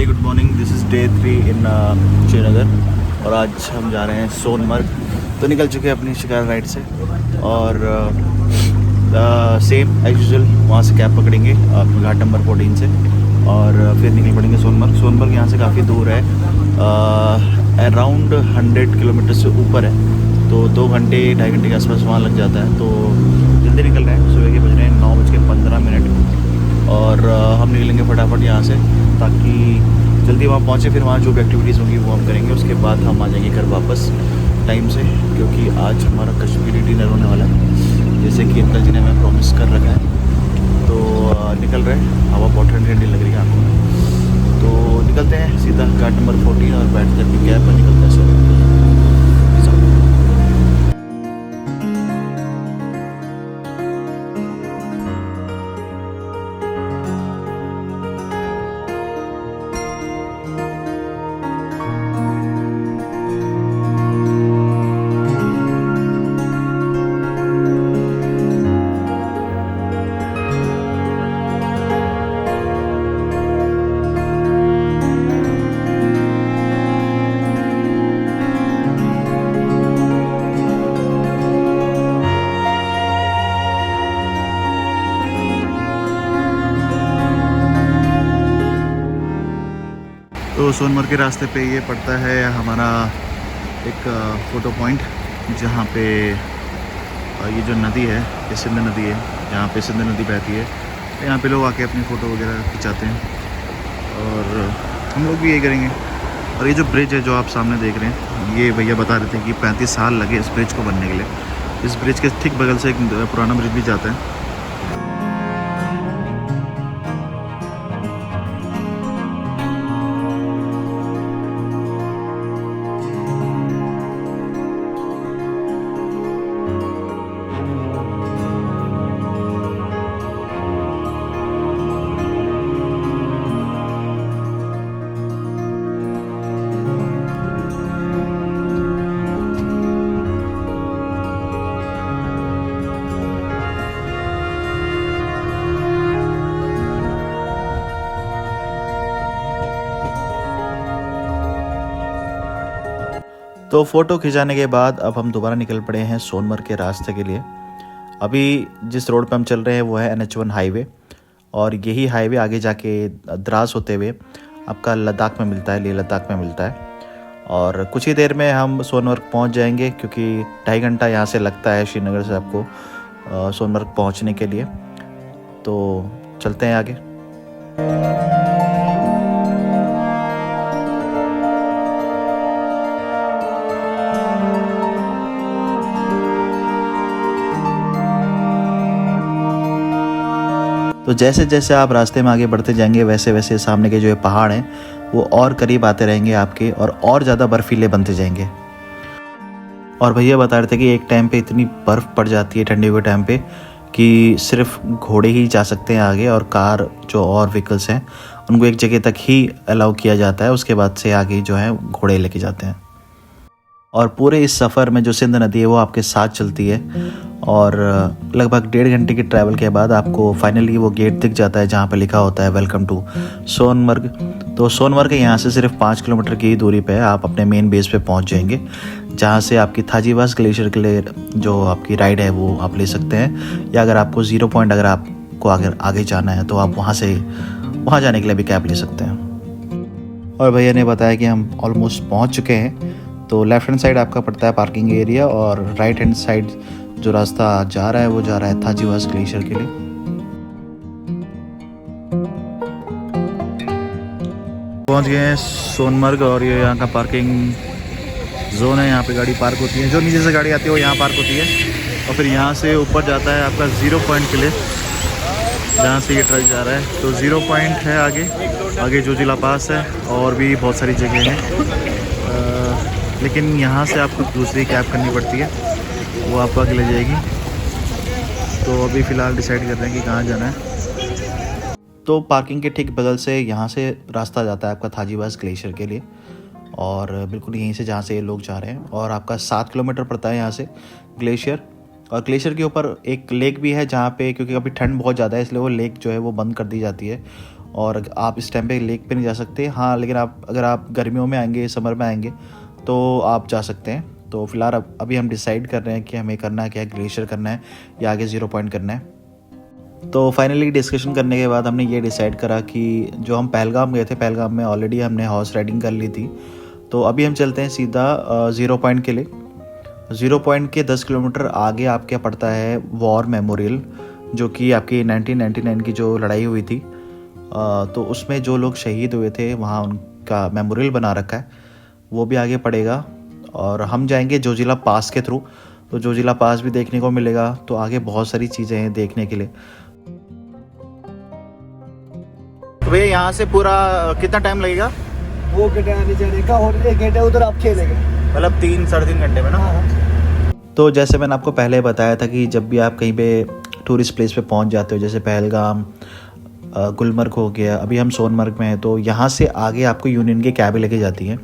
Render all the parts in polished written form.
Good morning. This is day 3 इन श्रीनगर और आज हम जा रहे हैं सोनमर्ग। तो निकल चुके हैं अपनी शिकार राइड से और सेम एज यूजुअल वहाँ से कैब पकड़ेंगे घाट नंबर 14 से और फिर निकल पड़ेंगे सोनमर्ग। सोनमर्ग यहाँ से काफ़ी दूर है, अराउंड 100 किलोमीटर से ऊपर है, तो 2 घंटे 2.5 घंटे के आसपास वहाँ लग जाता है। तो जल्दी निकल रहे हैं, सुबह के बज रहे हैं 9:15 और हम निकलेंगे फटाफट यहाँ से ताकि जल्दी वहाँ पहुँचे। फिर वहाँ जो भी एक्टिविटीज़ होंगी वो हम करेंगे, उसके बाद हम आ जाएंगे घर वापस टाइम से, क्योंकि आज हमारा कश्मीरी डिनर होने वाला है जैसे कि अंकल जी ने हमें प्रॉमिस कर रखा है। तो निकल रहे हैं, हवा बहुत ठंडी ठंडी लग रही है आँखों में। तो निकलते हैं सीधा घाट नंबर 14 और बैठ कर अपनी कैब पर निकलते हैं सर। तो सोनमर्ग के रास्ते पे ये पड़ता है हमारा एक फ़ोटो पॉइंट, जहाँ पे ये जो नदी है, ये सिंध नदी है, जहाँ पे सिंध नदी बहती है। यहाँ पे लोग आके अपनी फ़ोटो वगैरह खिंचाते हैं और हम लोग भी यही करेंगे। और ये जो ब्रिज है जो आप सामने देख रहे हैं, ये भैया बता रहे थे कि 35 साल लगे इस ब्रिज को बनने के लिए। इस ब्रिज के ठीक बगल से एक पुराना ब्रिज भी जाता है। तो फ़ोटो खिंचाने के बाद अब हम दोबारा निकल पड़े हैं सोनमर्ग के रास्ते के लिए। अभी जिस रोड पे हम चल रहे हैं वो है NH1 हाईवे, और यही हाईवे आगे जाके द्रास होते हुए आपका लद्दाख में मिलता है, लेह लद्दाख में मिलता है। और कुछ ही देर में हम सोनमर्ग पहुंच जाएंगे, क्योंकि 2.5 घंटा यहाँ से लगता है श्रीनगर से आपको सोनमर्ग पहुँचने के लिए। तो चलते हैं आगे। तो जैसे जैसे आप रास्ते में आगे बढ़ते जाएंगे वैसे वैसे सामने के जो पहाड़ हैं वो और करीब आते रहेंगे आपके, और ज़्यादा बर्फीले बनते जाएंगे। और भैया बता रहे थे कि एक टाइम पे इतनी बर्फ़ पड़ जाती है ठंडी के टाइम पे कि सिर्फ घोड़े ही जा सकते हैं आगे, और कार जो और व्हीकल्स हैं उनको एक जगह तक ही अलाउ किया जाता है, उसके बाद से आगे जो है घोड़े लेके जाते हैं। और पूरे इस सफ़र में जो सिंध नदी है वो आपके साथ चलती है, और लगभग 1.5 घंटे की ट्रैवल के बाद आपको फाइनली वो गेट दिख जाता है जहाँ पे लिखा होता है वेलकम टू सोनमर्ग। तो सोनमर्ग यहाँ से सिर्फ 5 किलोमीटर की दूरी पे आप अपने मेन बेस पे पहुँच जाएंगे, जहाँ से आपकी थाजीवास ग्लेशियर के लिए जो आपकी राइड है वो आप ले सकते हैं, या अगर आपको 0 पॉइंट अगर आपको अगर आगे जाना है तो आप वहाँ जाने के लिए भी कैब ले सकते हैं। और भैया ने बताया कि हम ऑलमोस्ट पहुँच चुके हैं। तो लेफ्ट हैंड साइड आपका पड़ता है पार्किंग एरिया, और राइट हैंड साइड जो रास्ता जा रहा है वो जा रहा है थाजीवास ग्लेशियर के लिए। पहुंच गए हैं सोनमर्ग, और ये यहाँ का पार्किंग जोन है। यहाँ पे गाड़ी पार्क होती है, जो नीचे से गाड़ी आती है वो यहाँ पार्क होती है, और फिर यहाँ से ऊपर जाता है आपका 0 पॉइंट के लिए, जहाँ से ये ट्रक जा रहा है। तो 0 पॉइंट है आगे जो जिला पास है, और भी बहुत सारी जगह हैं, लेकिन यहाँ से आपको दूसरी कैब करनी पड़ती है, वो आपको आगे ले जाएगी। तो अभी फ़िलहाल डिसाइड कर रहे हैं कि कहाँ जाना है। तो पार्किंग के ठीक बगल से यहाँ से रास्ता जाता है आपका थाजीवास ग्लेशियर के लिए, और बिल्कुल यहीं से जहाँ से ये लोग जा रहे हैं। और आपका 7 किलोमीटर पड़ता है यहाँ से ग्लेशियर, और ग्लेशियर के ऊपर एक लेक भी है जहाँ पे, क्योंकि अभी ठंड बहुत ज़्यादा है इसलिए वो लेक जो है वो बंद कर दी जाती है और आप इस टाइम पे लेक पे नहीं जा सकते। हाँ, लेकिन अगर आप गर्मियों में आएंगे, समर में आएंगे तो आप जा सकते हैं। तो फिलहाल अभी हम डिसाइड कर रहे हैं कि हमें करना क्या है, ग्लेशियर करना है या आगे 0 पॉइंट करना है। तो फाइनली डिस्कशन करने के बाद हमने ये डिसाइड करा कि जो हम पहलगाम गए थे, पहलगाम में ऑलरेडी हमने हॉर्स राइडिंग कर ली थी, तो अभी हम चलते हैं सीधा 0 पॉइंट के लिए। 0 पॉइंट के 10 किलोमीटर आगे आपके पड़ता है वॉर मेमोरियल, जो कि आपकी 1999 की जो लड़ाई हुई थी तो उसमें जो लोग शहीद हुए थे वहाँ उनका मेमोरियल बना रखा है, वो भी आगे पड़ेगा। और हम जाएंगे जोजिला पास के थ्रू, तो जोजिला पास भी देखने को मिलेगा। तो आगे बहुत सारी चीज़ें हैं देखने के लिए। तो भैया यहाँ से पूरा कितना टाइम लगेगा? 2 घंटे आने जाने का और 1 घंटे उधर आप खेलेंगे, मतलब 3-3.5 घंटे में ना। हाँ। तो जैसे मैंने आपको पहले बताया था कि जब भी आप कहीं पे टूरिस्ट प्लेस पे पहुंच जाते हो, जैसे पहलगाम, गुलमर्ग हो गया, अभी हम सोनमर्ग में हैं, तो यहाँ से आगे आपको यूनियन की कैब लेके जाती हैं।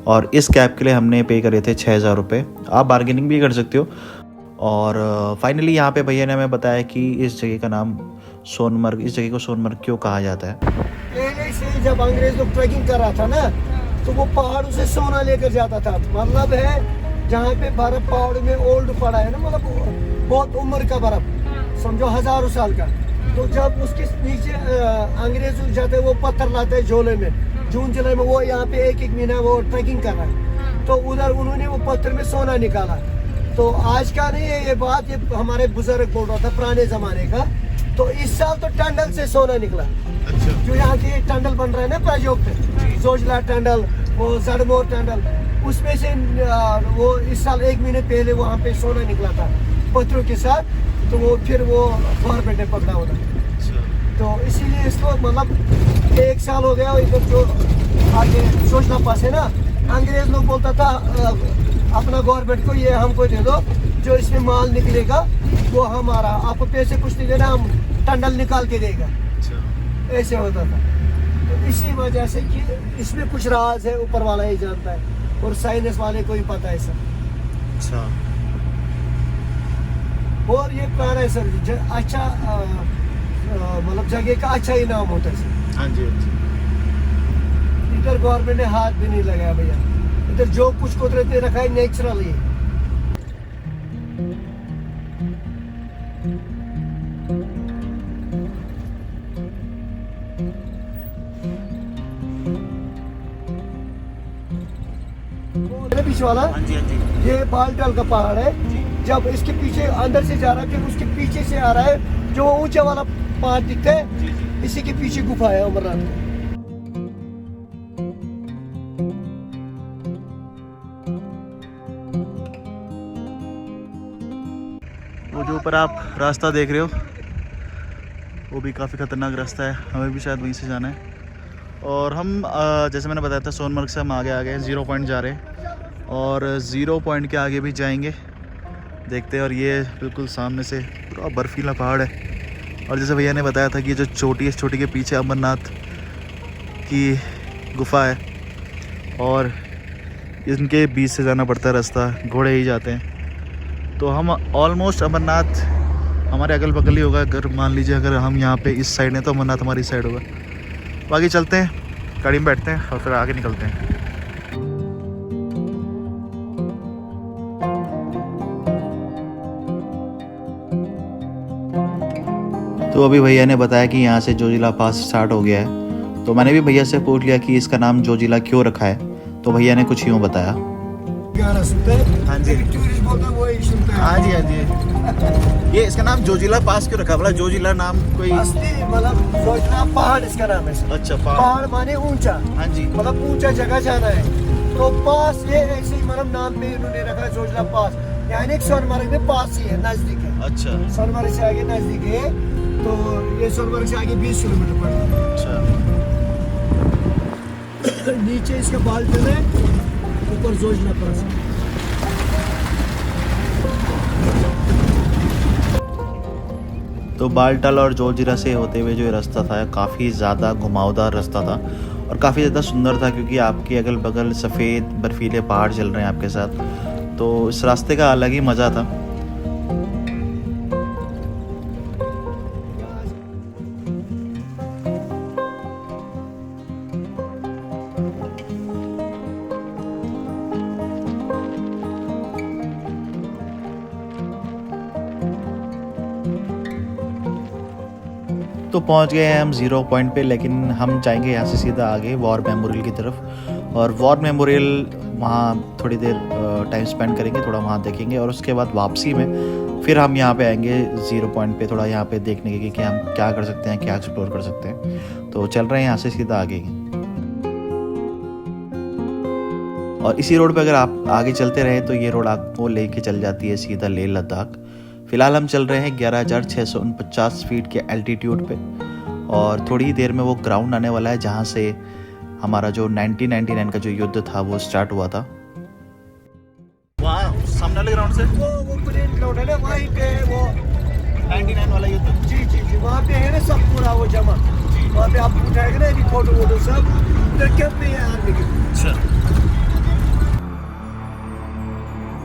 और इस कैब के लिए हमने पे करे थे 6,000 रुपये। आप बार्गेनिंग भी कर सकते हो। और फाइनली यहाँ पे भैया ने हमें बताया कि इस जगह का नाम सोनमर्ग, इस जगह को सोनमर्ग क्यों कहा जाता है। पहले से जब अंग्रेज लोग ट्रैकिंग कर रहा था ना, तो वो पहाड़ों से सोना लेकर जाता था। मतलब है जहाँ पे बर्फ पहाड़ में ओल्ड पड़ा है ना, मतलब बहुत उम्र का बर्फ, समझो हजारों साल का। तो जब उसके नीचे अंग्रेज जाते वो पत्थर लाते हैं झोले में, जून जुलाई में वो यहाँ पे 1-1 महीना वो ट्रैकिंग कर रहा है, तो उधर उन्होंने वो पत्थर में सोना निकाला। तो आज का नहीं है ये बात, ये हमारे बुजुर्ग बोल रहा था पुराने जमाने का। तो इस साल तो टंडल से सोना निकला। अच्छा। जो यहाँ के टंडल बन रहा है ना प्राजोक्त, जोजिला टंडल, वो जड़मोर टंडल, उसमें से वो इस साल 1 महीने पहले वहाँ पे सोना निकला था पत्थरों के साथ। तो वो फिर वो गवर्नमेंट ने पकड़ा होता। तो इसीलिए इसको मतलब 1 साल हो गया इधर जो आगे जोजिला पास है ना, अंग्रेज लोग बोलता था अपना गवर्नमेंट को, ये हमको दे दो, जो इसमें माल निकलेगा वो हमारा, आपको पैसे कुछ नहीं देना, हम टंडल निकाल के देगा। ऐसे होता था। तो इसी वजह से कि इसमें कुछ राज है, ऊपर वाला ही जानता है और साइंस वाले को ही पता है सर। अच्छा। और ये पुराना है सर, अच्छा मतलब जगह का अच्छा ही नाम होता है सर। हाँ जी। इधर गवर्नमेंट ने हाथ भी नहीं लगाया भैया, इधर जो कुछ कुदरत ने रखा है नेचुरल ही। पीछे वाला, हाँ जी, हाँ जी, ये बालटाल का पहाड़ है। जब इसके पीछे अंदर से जा रहा है, फिर उसके पीछे से आ रहा है जो ऊंचा वाला पहाड़ दिखता है, इसी के पीछे गुफा है अमरनाथ में। वो जो ऊपर आप रास्ता देख रहे हो वो भी काफ़ी ख़तरनाक रास्ता है, हमें भी शायद वहीं से जाना है। और हम जैसे मैंने बताया था सोनमर्ग से हम आगे आ गए, 0 पॉइंट जा रहे हैं और 0 पॉइंट के आगे भी जाएंगे, देखते हैं। और ये बिल्कुल सामने से पूरा बर्फीला पहाड़ है। और जैसे भैया ने बताया था कि जो चोटी है, इस चोटी के पीछे अमरनाथ की गुफा है और इनके बीच से जाना पड़ता है रास्ता, घोड़े ही जाते हैं। तो हम ऑलमोस्ट अमरनाथ हमारे अगल बगल ही होगा। अगर मान लीजिए अगर हम यहाँ पे इस साइड हैं तो अमरनाथ हमारी इस साइड होगा। तो आगे चलते हैं, गाड़ी में बैठते हैं और फिर आगे निकलते हैं। तो अभी भैया ने बताया कि यहाँ से जोजिला पास स्टार्ट हो गया है। तो मैंने भी भैया से पूछ लिया कि इसका नाम जोजिला क्यों रखा है, तो भैया ने कुछ यूँ बताया। गाना सुनते हैं? हाँ जी, टूरिस्ट बोलता है वो ही सुनते हैं। हाँ जी, हाँ जी। ये इसका नाम जोजिला पास क्यों रखा? बोला जोजिला नाम कोई असली मतलब जोजिला पहाड़ इसका नाम है। अच्छा, पहाड़ माने ऊंचा। हाँ जी, मतलब ऊंचा जगह जाना है, तो पास ये ऐसे ही मतलब नाम पे इन्होंने रखा जोजिला पास, यानी सोनमर्ग में पास ही है, नजदीक है। अच्छा, सोनमर्ग से आगे नजदीक है, तो ये सोनमर्ग से आगे 20 किलोमीटर पड़ता है। अच्छा। नीचे इसका बालटल है, ऊपर जोजिला पास। तो बालटाल और जोजिला से होते हुए जो रास्ता था काफ़ी ज़्यादा घुमावदार रास्ता था और काफ़ी ज़्यादा सुंदर था, क्योंकि आपके अगल बगल सफ़ेद बर्फीले पहाड़ चल रहे हैं आपके साथ। तो इस रास्ते का अलग ही मज़ा था। तो पहुंच गए हैं हम 0 पॉइंट पे, लेकिन हम जाएंगे यहाँ से सीधा आगे वॉर मेमोरियल की तरफ। और वॉर मेमोरियल वहाँ थोड़ी देर टाइम स्पेंड करेंगे, थोड़ा वहाँ देखेंगे, और उसके बाद वापसी में फिर हम यहाँ पे आएंगे 0 पॉइंट पे, थोड़ा यहाँ पे देखने के कि हम क्या कर सकते हैं, क्या एक्सप्लोर कर सकते हैं। तो चल रहे हैं यहाँ से सीधा आगे। और इसी रोड पे अगर आप आगे चलते रहे तो ये रोड आपको लेके चल जाती है सीधा लेह लद्दाख। फिलहाल हम चल रहे हैं 11,649 फीट के एल्टीट्यूड पे, और थोड़ी ही देर में वो ग्राउंड आने वाला है जहाँ से हमारा जो 1999 का जो युद्ध था वो स्टार्ट हुआ था। वहाँ सामने वाले ग्राउंड से वो प्लेन ग्राउंड है ना, वहीं पे है वो 99 वाला युद्ध। जी जी जी, वहाँ पे है ना सब पूरा वो जमा, वहाँ पे आप उठाएंगे ना अभी फोटो वोटो सब, उधर कैंप में है आर्मी के। अच्छा,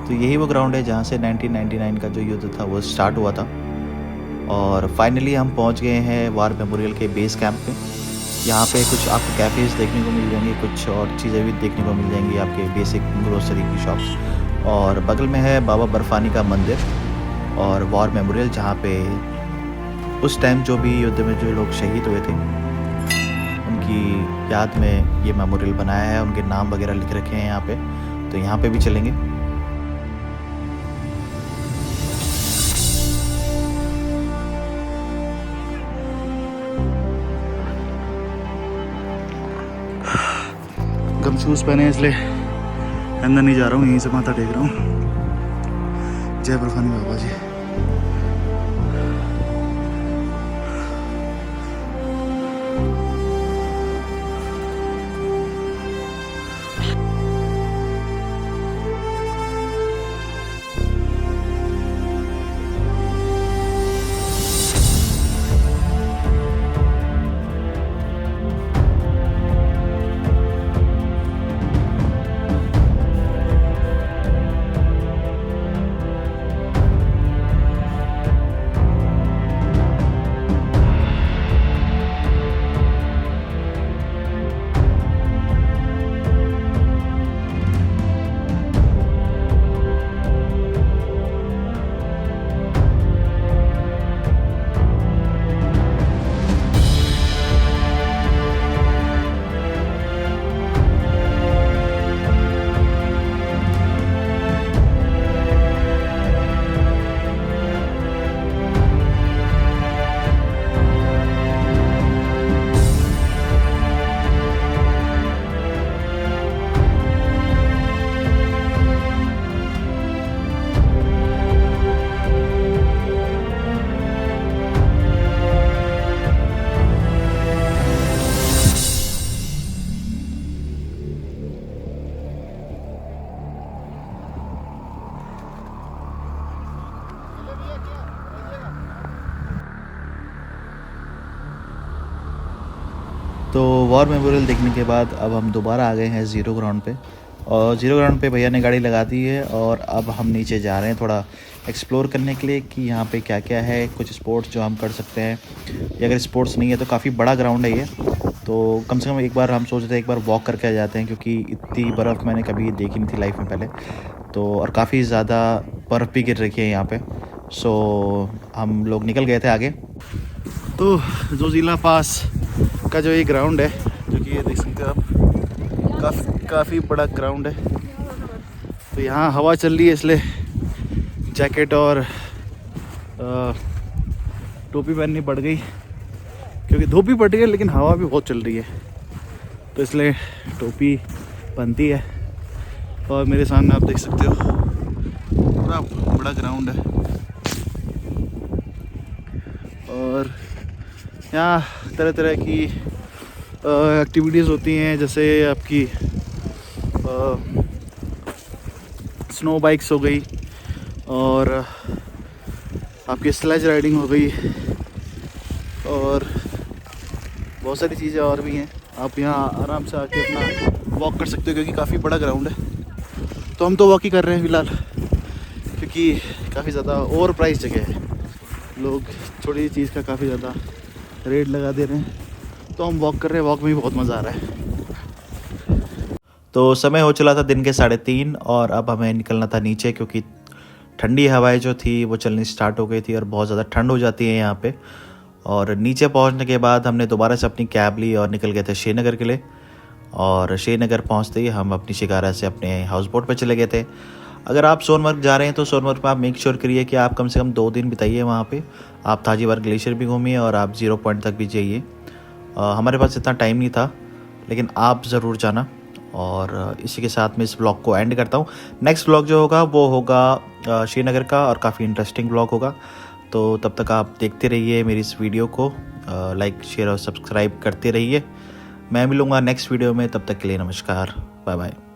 तो यही वो ग्राउंड है जहाँ से 1999 का जो युद्ध था वो स्टार्ट हुआ था। और फाइनली हम पहुँच गए हैं वॉर मेमोरियल के बेस कैंप पे। यहाँ पे कुछ आपको कैफ़ेज़ देखने को मिल जाएंगे, कुछ और चीज़ें भी देखने को मिल जाएंगी, आपके बेसिक ग्रोसरी की शॉप्स। और बगल में है बाबा बर्फानी का मंदिर और वॉर मेमोरियल, जहाँ पे उस टाइम जो भी युद्ध में जो लोग शहीद हुए थे उनकी याद में ये मेमोरियल बनाया है, उनके नाम वगैरह लिख रखे हैं यहाँ पे। तो यहाँ पे भी चलेंगे। गम शूज़ पहने हैं इसलिए अंदर नहीं जा रहा हूँ, यहीं से माथा टेक रहा हूँ। जय बर्फानी बाबा जी। तो वॉर मेमोरियल देखने के बाद अब हम दोबारा आ गए हैं ज़ीरो ग्राउंड पे, और ज़ीरो ग्राउंड पे भैया ने गाड़ी लगा दी है। और अब हम नीचे जा रहे हैं थोड़ा एक्सप्लोर करने के लिए कि यहाँ पे क्या क्या है, कुछ स्पोर्ट्स जो हम कर सकते हैं, या अगर स्पोर्ट्स नहीं है तो काफ़ी बड़ा ग्राउंड है ये। तो कम से कम एक बार हम सोच रहे थे एक बार वॉक करके आ जाते हैं, क्योंकि इतनी बर्फ़ मैंने कभी देखी नहीं थी लाइफ में पहले तो। और काफ़ी ज़्यादा बर्फ़ भी गिर रखी है यहाँ पे। सो हम लोग निकल गए थे आगे। तो जोजिला पास का जो ये ग्राउंड है, जो कि ये देख सकते हो आप, काफ़ी बड़ा ग्राउंड है। तो यहाँ हवा चल रही है, इसलिए जैकेट और टोपी पहननी पड़ गई, क्योंकि धूप भी पड़ रही है लेकिन हवा भी बहुत चल रही है, तो इसलिए टोपी बनती है। और मेरे सामने आप देख सकते हो पूरा बड़ा ग्राउंड है, और यहाँ तरह तरह की एक्टिविटीज़ होती हैं, जैसे आपकी स्नो बाइक्स हो गई, और आपकी स्लेज राइडिंग हो गई, और बहुत सारी चीज़ें और भी हैं। आप यहाँ आराम से आके अपना वॉक कर सकते हो, क्योंकि काफ़ी बड़ा ग्राउंड है। तो हम तो वॉक ही कर रहे हैं फ़िलहाल, क्योंकि काफ़ी ज़्यादा ओवर प्राइस जगह है, लोग छोटी चीज़ का काफ़ी ज़्यादा रेट लगा दे रहे हैं। तो हम वॉक कर रहे हैं, वॉक में भी बहुत मज़ा आ रहा है। तो समय हो चला था दिन के 3:30, और अब हमें निकलना था नीचे, क्योंकि ठंडी हवाएं जो थी वो चलनी स्टार्ट हो गई थी, और बहुत ज़्यादा ठंड हो जाती है यहाँ पे। और नीचे पहुंचने के बाद हमने दोबारा से अपनी कैब ली और निकल गए थे श्रीनगर के लिए। और श्रीनगर पहुंचते ही हम अपनी शिकारा से अपने हाउस बोट पर चले गए थे। अगर आप सोनमर्ग जा रहे हैं तो सोनमर्ग में आप मेक श्योर करिए कि आप कम से कम 2 दिन बिताइए वहाँ पे। आप थाजीवार ग्लेशियर भी घूमिए और आप 0 पॉइंट तक भी जाइए। हमारे पास इतना टाइम नहीं था, लेकिन आप ज़रूर जाना। और इसी के साथ मैं इस ब्लॉग को एंड करता हूँ। नेक्स्ट ब्लॉग जो होगा वो होगा श्रीनगर का और काफ़ी इंटरेस्टिंग ब्लॉग होगा। तो तब तक आप देखते रहिए मेरी इस वीडियो को, लाइक शेयर और सब्सक्राइब करते रहिए। मैं मिलूँगा नेक्स्ट वीडियो में, तब तक के लिए नमस्कार, बाय बाय।